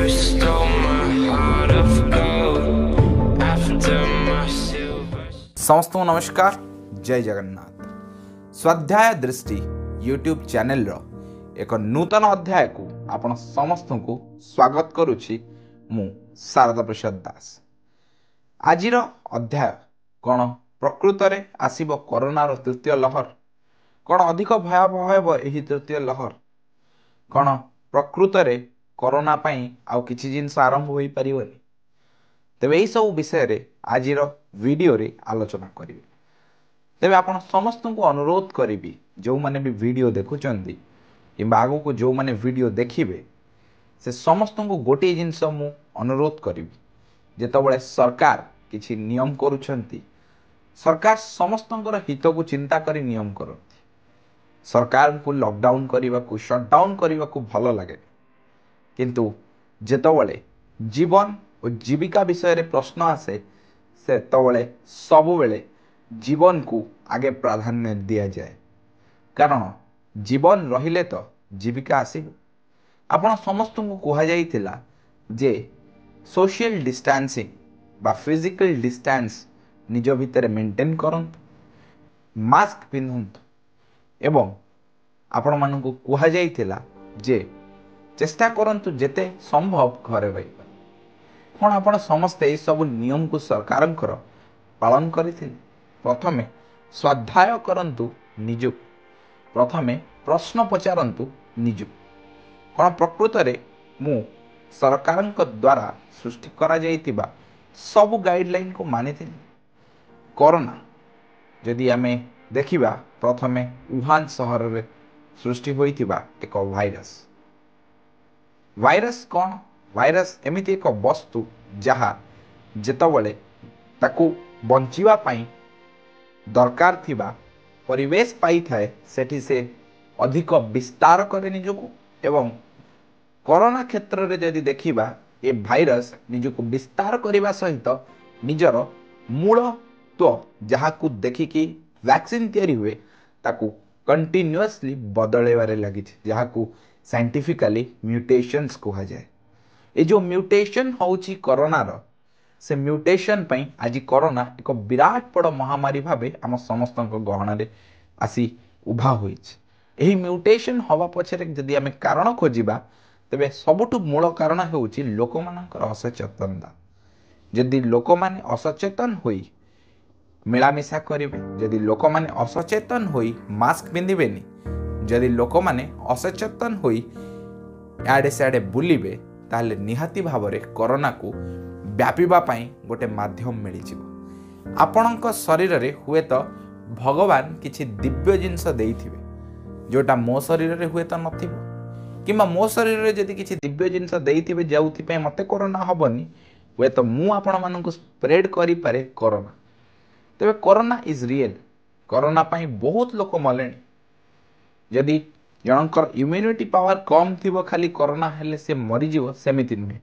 You stole my heart of gold after my silver. समस्त नमस्कार जय जगन्नाथ। स्वाध्याय दृष्टि यूट्यूब चैनल रो एक नूतन अध्याय को आपण समस्त को स्वागत करुछि मु शारदा प्रसाद दास। आजिर अध्याय कौन प्रकृत रे आसीबो कोरोना रो तृतीय लहर, कौन अधिक भयावह हेबो एही तृतीय लहर, कौन प्रकृत रे कोरोना पई आउ किछि जिंस आरंभ होई परिबनी। तेबे एही सब विषय रे आजिर वीडियो रे आलोचना करिवे। तेबे आपण समस्त को अनुरोध करिवि जो माने भी वीडियो देखुचंदी किंबा आगो को जो माने वीडियो देखिबे से समस्त को गोटे जिंस मु अनुरोध करिवि, जेतबळे सरकार किछि नियम करूछंती, सरकार समस्तंकर हित को चिंता करी नियम करती। सरकार को लॉकडाउन करने को शटडाउन करने को भल लगे, किंतु जेतबळे जीवन और जीविका विषय रे प्रश्न आसे से तबळे सबुबेले जीवन को आगे प्राधान्य दिया जाए, कारण जीवन रहिले तो जीविका आसीबो। आपण समस्त को कहा जाइतिला जे सोशल डिस्टेंसिंग बा फिजिकल डिस्टेंस निज भितर मेंटेन करंतु, मास्क पिंधंतु एवं आपण मानकु कहा जाइतिला जे चेष्टा करंतु जेते संभव घरे रहि। कौन आपण समस्ते ये सब नियम को सरकारंकर पालन करथिले? प्रथमे स्वाध्याय करंतु निजु, प्रथमे प्रश्न पचारंतु निजु। कौन प्रकृत रे मु सरकारंक द्वारा सृष्टि करा जाइतिबा सब गाइडलाइन को मानिथिले? कोरोना जदि आमे देखिबा, प्रथमे वुहान शहर रे सृष्टि होइतिबा एक भाइरस। भाइरस कौन? भाइरस एमिति एक वस्तु जहा जेतबळे ताकू बंचिवा पाई दरकार थिबा परिवेश पाई थाए सेठी से अधिक विस्तार करे निजको। एवं कोरोना क्षेत्र रे जदि देखिबा ए भाइरस निजको विस्तार करिबा सहित निजर मूल तो जहा को देखिकी वैक्सीन तैयारी हुए ताकू कंटिन्यूअसली बदलेबारे लगी, जहा को साइंटिफिकली म्यूटेशंस कहा जाए। ये जो म्यूटेशन होउची कोरोना रो, से म्यूटेशन पई आज कोरोना एक विराट बड़ महामारी भाबे आम समस्त गहन रे आसी उभा होइछ। एही म्यूटेशन हवा पछरे जदि आमे कारण खोजिबा, तबे सबुठु मूल कारण होउची लोकमानकर असचेतनता। जदि लोक माने असचेतन होई मिलामिशा करिवे, जदि लोक माने असचेतन होई मास्क पिंधिबेनी, जदि लोक माने असचेतन होई आडे साडे बुलिबे, ताहले निहाती भावरे कोरोना को व्यापीबा पाई गोटे माध्यम मिली जिवो। आपणक शरीर रे हुए तो भगवान किछि दिव्य जिंस देइथिबे, जोटा मो शरीर रे हुए तो नथिबो, किंबा मो शरीर रे जदि किछि दिव्य जिंस देइथिबे जाउथि पे मते कोरोना हबनी, हुए तो मु आपण मानकु स्प्रेड करि पारे कोरोना। तबे कोरोना इज रियल। कोरोना पाई बहुत लोक मलेनी। जदि जनकर इम्यूनिटी पावर कम थिबो खाली कोरोना हेले से मरि जिवो, सेमिति नुहे।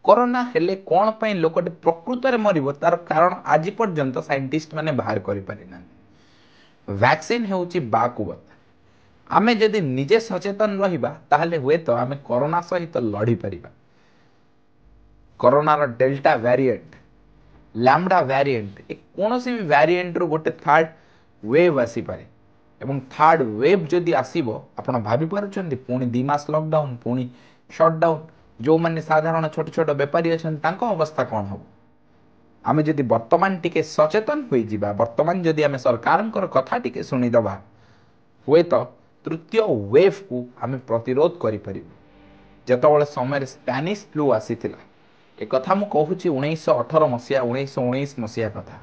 कोरोना हेले कोन पई लोकटे प्रकृत रे मरिबो तार कारण आज पर्यंत साइंटिस्ट माने बाहर करि पारि ना। वैक्सीन हेउची बाकुवत। आमे जदि निजे सचेतन रहिबा ताहले हुए तो आमे कोरोना सहित लड़ी परिबा। कोरोना रो डेल्टा वेरिएंट, लैम्डा वेरिएंट, एक कोनोसी भी वेरिएंट रो गोटे थर्ड वेव आसी पारे। एवं थर्ड वेव जदि आसीबो, आपण भाबी पारुछन्ती पुणी 2 मास लॉकडाउन, पुणी शटडाउन, जो माने साधारण छोट छोट व्यापारी अछन तांको अवस्था कोन हो? आमे जदि वर्तमान टिके सचेतन होई जिबा, वर्तमान जदि आमे सरकारंकर कथा टिके सुनि दबा, हुए तो तृतीय वेव को आमे प्रतिरोध करि परिबो। जेतबळे समय स्पैनिश फ्लू आसीथिला, ए कथा मु कहूची 1918 मसिया 1919 मसिया कथा।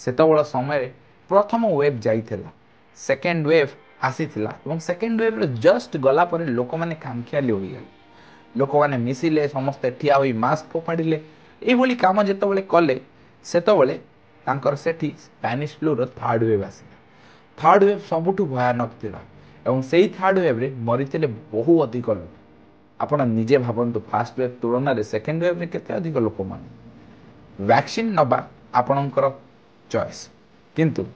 सेतबळे समय प्रथम वेव जाइथिला, सेकेंड वेव आसीथिला, एवं सेकेंड वेव रे जस्ट गला पर लोक माने कांखियाली होई गेले। लोक माने मिसिले, समस्त ठिया होई मास्क फोपाडिले। एई भली काम जेतबळे कले, सेतबळे तांकर सेठी स्पैनिश फ्लू रो थर्ड वेव आसीला। थर्ड वेव सबुठु भयानक थिला, एवं सेही थर्ड वेव रे मरिथिले बहु अधिक लोक। आपण निजे भाबंतु फर्स्ट वेव तुलना रे सेकेंड वेव रे केते अधिक लोक माने। वैक्सीन नबा आपणकर चॉइस, किंतु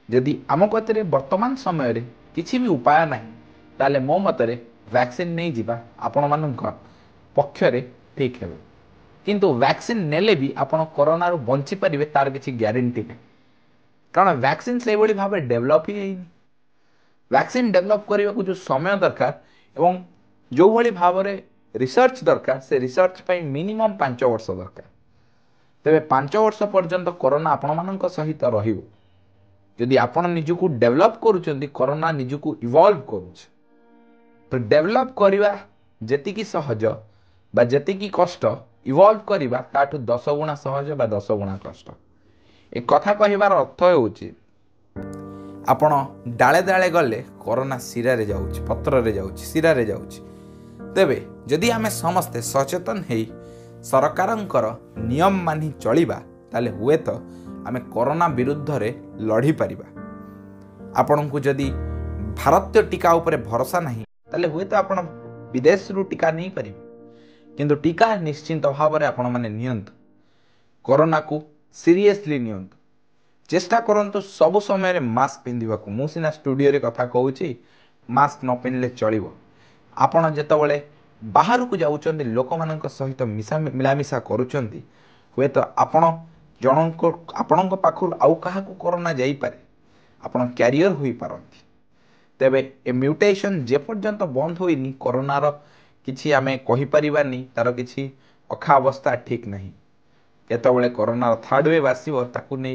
जदि आम कतरे वर्तमान समय रे किछि भी उपाय नाही, ताले मो मतरे वैक्सीन नहीं जिबा आपण मानक पक्षरे ठीक है किंतु वैक्सीन नेले भी आपण कोरोना रू बंची परिबे तार किछि ग्यारंटी नहीं कारण वैक्सीन से बड़ी भाव डेवलप ही नहीं वैक्सीन डेवलप करने को जो समय दरकार एवं जो भली भाव में रिसर्च दरकार से रिसर्च पे मिनिमम 5 वर्ष दरकार तेरे 5 वर्ष पर्यंत कोरोना आपण मान सहित रहिबो यदि आपण निजको डेवलप करूचंदी कोरोना निजको इवॉल्व करूछ तो डेवलप करवा जेतिकी सहज बा जेतिकी कष्ट इवॉल्व करवा ताठू 10 गुणा सहज बा 10 गुणा कष्ट एक कथा कहबार अर्थ होउची आपण डाले डाले गले कोरोना सिरारे जाउची पत्ररे जाउची सिरारे जाउची तेबे जदि आमे समस्ते सचेतन हेई सरकारंकर नियम मानि चलिबा ताले हुए तो आमे कोरोना विरुद्ध रे लड़ी परिबा आपण को जदि भारतीय टीका उपरे भरोसा नहीं ताले हुए तो आपण विदेश रु टीका नहीं परिबे किंतु टीका निश्चिंत भाव में आपण माने नियंतु कोरोना को सीरियसली नियंतु चेष्टा करंतु सब समय रे मास्क पिंधिबाकू मु सिना स्टूडियो रे कथा कहूची मास्क न पिनले चलिबो आपण जेतबेले बाहर को जाउचंदी लोक मानक सहित मिलामिशा करूचंदी हुए तो आपण जनक आपणक पाखु आउ काहा को कोरोना जाई पारे आपण कैरियर होई पारंती तेबे ए म्यूटेशन जे पर्यंत बंद होइनी कोरोना रो किछि आमे कहि परिबानी तार किछि अखा अवस्था ठीक नहीं केतबेले कोरोना थर्ड वेव आसीबो ताकू नै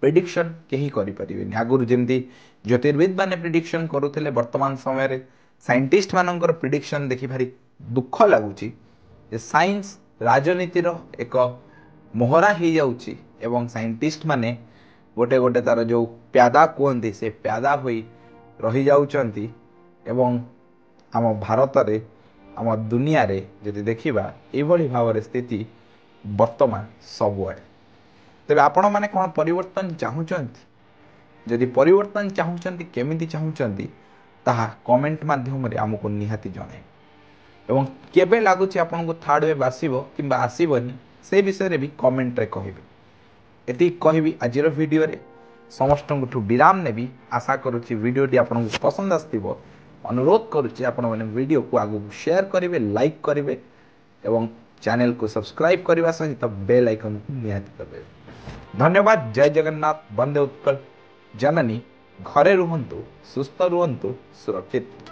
प्रेडिक्शन केही करि परिबेनी आगुरु जेमती ज्योतिर्विद माने प्रेडिक्शन करूथिले वर्तमान समय रे साइंटिस्ट मानकर प्रेडिक्शन देखि भारी दुख लागुची जे साइंस राजनीति रो एक मोहरा ही जाउची एवं साइंटिस्ट माने गोटे गोटे तार जो प्यादा कोहंती से प्यादा होई रही जाउचंती एवं आम भारत रे आम दुनिया रे जदि देखिबा एभली भाव स्थिति वर्तमान सबुआडे तेबे आपण माने कोन परिवर्तन चाहूचंती जदि परिवर्तन चाहूचंती केमिति चाहूचंती ताहा कमेंट माध्यम रे हमको निहाती जणे एवं केबे लागुची आपण को थर्ड वेव आसीबो किबा आसीबोनी से विषय रे भी कमेंट रे कहिबे एति कहिबी आजिर वीडियो रे समस्तंठु विराम नेबी आशा करूची वीडियो टी आपण को पसंद आस्तिबो अनुरोध करूची आपण माने वीडियो को आगु शेयर करिवे लाइक करिवे एवं चैनल को सब्सक्राइब करने सहित बेल आइकन को निहाती दबे धन्यवाद जय जगन्नाथ वंदे उत्कल जननी घरे रुहंतु सुस्थ रुहंतु सुरक्षित